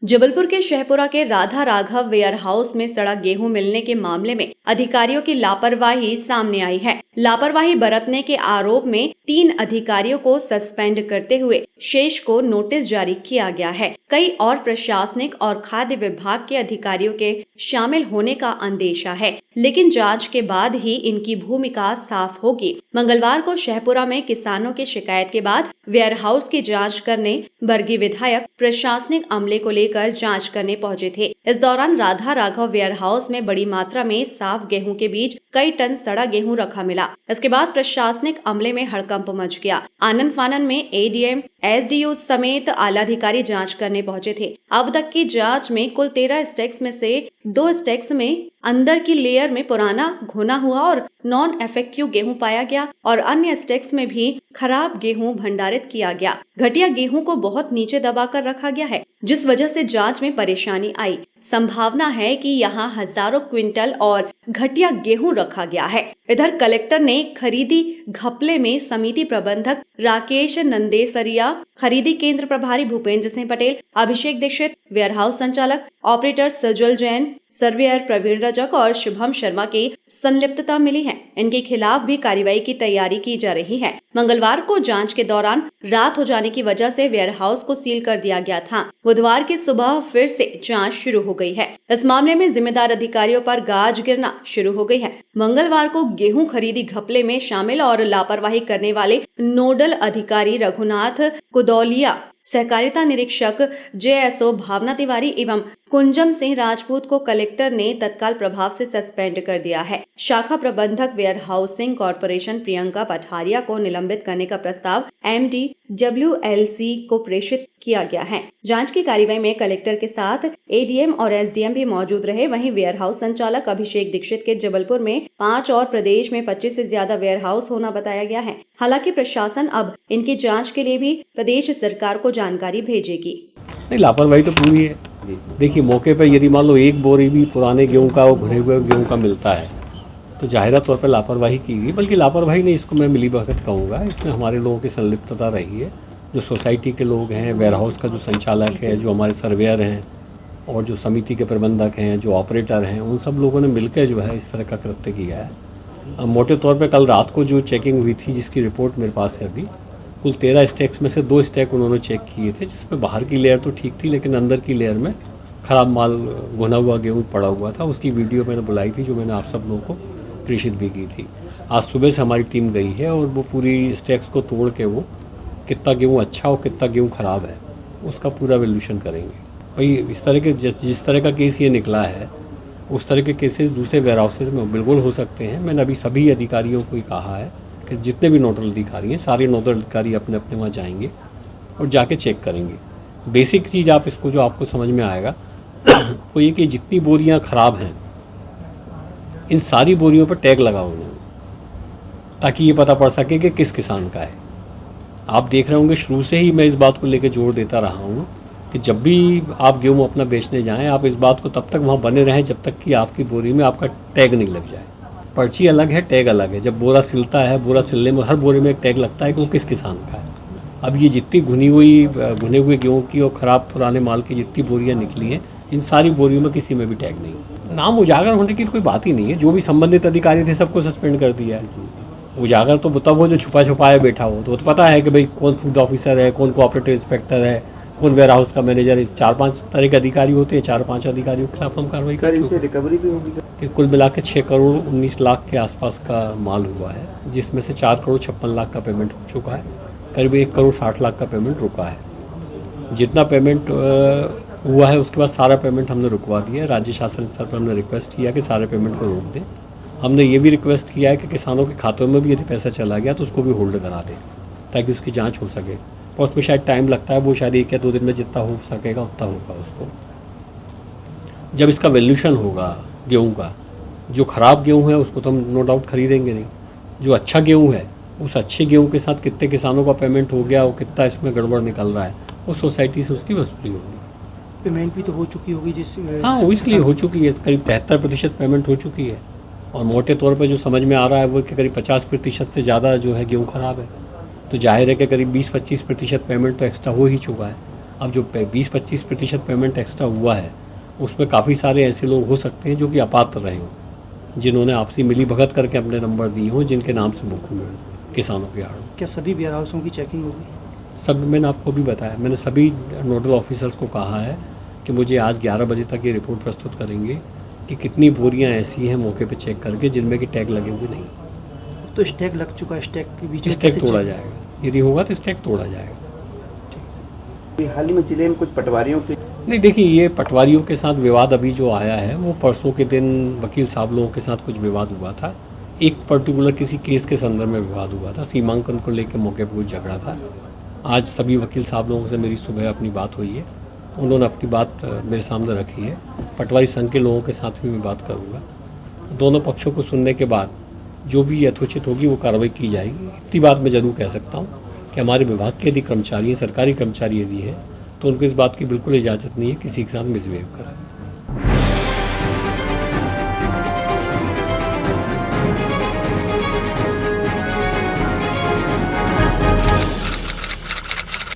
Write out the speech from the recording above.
जबलपुर के शहपुरा के Radha Raghav ware house में सड़ा गेहूं मिलने के मामले में अधिकारियों की लापरवाही सामने आई है। लापरवाही बरतने के आरोप में 3 अधिकारियों को सस्पेंड करते हुए शेष को नोटिस जारी किया गया है। कई और प्रशासनिक और खाद्य विभाग के अधिकारियों के शामिल होने का अंदेशा है, लेकिन जांच के बाद ही इनकी भूमिका साफ होगी। मंगलवार को शहपुरा में किसानों की शिकायत के बाद वेयर हाउस की जांच करने बरगी विधायक प्रशासनिक अमले को लेकर जांच करने पहुंचे थे। इस दौरान राधा राघव वेयर हाउस में बड़ी मात्रा में साफ गेहूं के बीच कई टन सड़ा गेहूं रखा मिला। इसके बाद प्रशासनिक अमले में हड़कंप मच गया। आनन फानन में एडीएम, एसडीओ समेत आला अधिकारी जांच करने पहुंचे थे। अब तक की जांच में कुल 13 स्टैक्स में से 2 स्टैक्स में अंदर की लेयर में पुराना घुना हुआ और नॉन एफेक्टिव गेहूं पाया गया और अन्य स्टैक्स में भी खराब गेहूं भंडारित किया गया। घटिया गेहूं को बहुत नीचे दबाकर रखा गया है, जिस वजह से जांच में परेशानी आई। संभावना है कि यहां हजारों क्विंटल और घटिया गेहूं रखा गया है। इधर कलेक्टर ने खरीदी घपले में समिति प्रबंधक राकेश नंदेसरिया, खरीदी केंद्र प्रभारी भूपेंद्र सिंह पटेल, अभिषेक दीक्षित, वेयरहाउस संचालक ऑपरेटर सजल जैन, सर्वेयर प्रवीण रजक और शुभम शर्मा की संलिप्तता मिली है। इनके खिलाफ भी कार्रवाई की तैयारी की जा रही है। मंगलवार को जांच के दौरान रात हो जाने की वजह से वेयर हाउस को सील कर दिया गया था। बुधवार की सुबह फिर से जांच शुरू हो गई है। इस मामले में जिम्मेदार अधिकारियों पर गाज गिरना शुरू हो गई है। मंगलवार को गेहूं खरीदी घपले में शामिल और लापरवाही करने वाले नोडल अधिकारी रघुनाथ कुदौलिया, सहकारिता निरीक्षक जेएसओ भावना तिवारी एवं कुंजम सिंह राजपूत को कलेक्टर ने तत्काल प्रभाव से सस्पेंड कर दिया है। शाखा प्रबंधक warehousing corporation Priyanka Patharia को निलंबित करने का प्रस्ताव एमडी WLC को प्रेषित किया गया है। जांच की कार्रवाई में कलेक्टर के साथ एडीएम और एसडीएम भी मौजूद रहे। वहीं वेयर हाउस संचालक अभिषेक दीक्षित के जबलपुर में 5 और प्रदेश में 25 से ज्यादा वेयर हाउस होना बताया गया है। हालांकि प्रशासन अब इनकी जांच के लिए भी प्रदेश सरकार को जानकारी भेजेगी। नहीं, लापरवाही तो पूरी है। देखिए, मौके पर यदि मान लो 1 बोरी भी पुराने गेहूं का और भुने हुए गेहूं का मिलता है तो जाहिर तौर पर लापरवाही की गई। बल्कि लापरवाही नहीं, इसको मैं मिलीभगत कहूँगा। इसमें हमारे लोगों की संलिप्तता रही है। जो सोसाइटी के लोग हैं, वेयर हाउस का जो संचालक है, जो हमारे सर्वेयर हैं और जो समिति के प्रबंधक हैं, जो ऑपरेटर हैं, उन सब लोगों ने मिलकर जो है इस तरह का कृत्य किया है। मोटे तौर पर कल रात को जो चेकिंग हुई थी, जिसकी रिपोर्ट मेरे पास है अभी, कुल 13 स्टैक्स में से 2 स्टैक उन्होंने चेक किए थे, जिसमें बाहर की लेयर तो ठीक थी लेकिन अंदर की लेयर में ख़राब माल, भुना हुआ गेहूँ पड़ा हुआ था। उसकी वीडियो मैंने बुलाई थी, जो मैंने आप सब लोगों को प्रेषित भी की थी। आज सुबह से हमारी टीम गई है और वो पूरी स्टैक्स को तोड़ के वो कितना गेहूँ अच्छा और कितना गेहूँ ख़राब है उसका पूरा वैल्यूएशन करेंगे। भाई, इस तरह के जिस तरह का केस ये निकला है, उस तरह के केसेस दूसरे वेयर हाउसेज में बिल्कुल हो सकते हैं। मैंने अभी सभी अधिकारियों को ही कहा है कि जितने भी नोडल अधिकारी हैं, सारे नोडल अधिकारी अपने अपने वहाँ जाएंगे और जाके चेक करेंगे। बेसिक चीज़ आप इसको जो आपको समझ में आएगा वो ये कि जितनी बोरियाँ ख़राब हैं, इन सारी बोरियों पर टैग लगाओ उन्होंने, ताकि ये पता पड़ सके कि किस किसान का है। आप देख रहे होंगे शुरू से ही मैं इस बात को लेकर जोर देता रहा हूँ कि जब भी आप गेहूँ अपना बेचने जाएँ, आप इस बात को तब तक वहाँ बने रहें जब तक कि आपकी बोरी में आपका टैग नहीं लग जाए। पर्ची अलग है, टैग अलग है। जब बोरा सिलता है, बोरा सिलने में हर बोरे में एक टैग लगता है कि वो किस किसान का है। अब ये जितनी भुने हुए गेहूँ की और ख़राब पुराने माल की जितनी बोरियाँ निकली हैं, इन सारी बोरियों में किसी में भी टैग नहीं। नाम उजागर होने की कोई बात ही नहीं है। जो भी संबंधित अधिकारी थे सबको सस्पेंड कर दिया है। उजागर तो तब वो जो छुपाया बैठा हो, तो पता है कि भाई कौन फूड ऑफिसर है, कौन कोऑपरेटिव इंस्पेक्टर है, कौन वेयर हाउस का मैनेजर है। 4-5 तरह के अधिकारी होते हैं। 4-5 अधिकारियों के खिलाफ हम कार्रवाई कर चुके हैं। रिकवरी भी होगी कि कुल मिला के 6 करोड़ 19 लाख के आसपास का माल हुआ है, जिसमें से 4 करोड़ 56 लाख का पेमेंट हो चुका है। करीब 1 करोड़ 60 लाख का पेमेंट रुका है। जितना पेमेंट हुआ है उसके बाद सारा पेमेंट हमने रुकवा दिया। राज्य शासन स्तर पर हमने रिक्वेस्ट किया कि सारे पेमेंट को रोक दें। हमने ये भी रिक्वेस्ट किया है कि किसानों के खातों में भी यदि पैसा चला गया तो उसको भी होल्ड करा दें, ताकि उसकी जांच हो सके। और उसमें शायद टाइम लगता है, वो शायद 1 या 2 दिन में जितना हो सकेगा उतना होगा। उसको जब इसका वैल्यूएशन होगा गेहूँ का, जो ख़राब गेहूँ है उसको तो हम नो डाउट खरीदेंगे नहीं। जो अच्छा गेहूँ है, उस अच्छे गेहूँ के साथ कितने किसानों का पेमेंट हो गया और कितना इसमें गड़बड़ निकल रहा है, उस सोसाइटी से उसकी वसूली होगी। पेमेंट भी तो हो चुकी होगी जिस हाँ, वो इसलिए हो चुकी है। करीब 73% पेमेंट हो चुकी है। और मोटे तौर पर जो समझ में आ रहा है वो कि करीब 50% से ज़्यादा जो है गेहूँ ख़राब है। तो जाहिर है कि करीब 20-25% पेमेंट तो एक्स्ट्रा हो ही चुका है। अब जो 20-25% पेमेंट एक्स्ट्रा हुआ है उसमें काफ़ी सारे ऐसे लोग हो सकते हैं जो कि अपात्र रहे हों, जिन्होंने आपसी मिली भगत करके अपने नंबर दिए हों, जिनके नाम से बुक हुए हों किसानों के आड़। क्या सभी वेयर हाउसों की चेकिंग होगी? सब मैंने आपको भी बताया, मैंने सभी नोडल ऑफिसर्स को कहा है कि मुझे आज 11 बजे तक ये रिपोर्ट प्रस्तुत करेंगे कि कितनी बोरियां ऐसी हैं मौके पे चेक करके जिनमें कि टैग लगे हुए नहीं। तो स्टैक लग चुका है, स्टैक के बीच में स्टैक कैसे तोड़ा चेक- जाएगा, यदि होगा तो स्टैक तोड़ा जाएगा। हाल ही में जिले में कुछ पटवारियों के नहीं, देखिए ये पटवारियों के साथ विवाद अभी जो आया है वो परसों के दिन वकील साहब लोगों के साथ कुछ विवाद हुआ था। एक पर्टिकुलर किसी केस के संदर्भ में विवाद हुआ था, सीमांकन को लेकर मौके पर कुछ झगड़ा था। आज सभी वकील साहब लोगों से मेरी सुबह अपनी बात हुई है, उन्होंने अपनी बात मेरे सामने रखी है। पटवारी संघ के लोगों के साथ भी मैं बात करूँगा। दोनों पक्षों को सुनने के बाद जो भी यथोचित होगी वो कार्रवाई की जाएगी। इतनी बात मैं जरूर कह सकता हूँ कि हमारे विभाग के यदि कर्मचारी हैं, सरकारी कर्मचारी यदि हैं, तो उनको इस बात की बिल्कुल इजाज़त नहीं है किसी के साथ मिसबिहेव करें।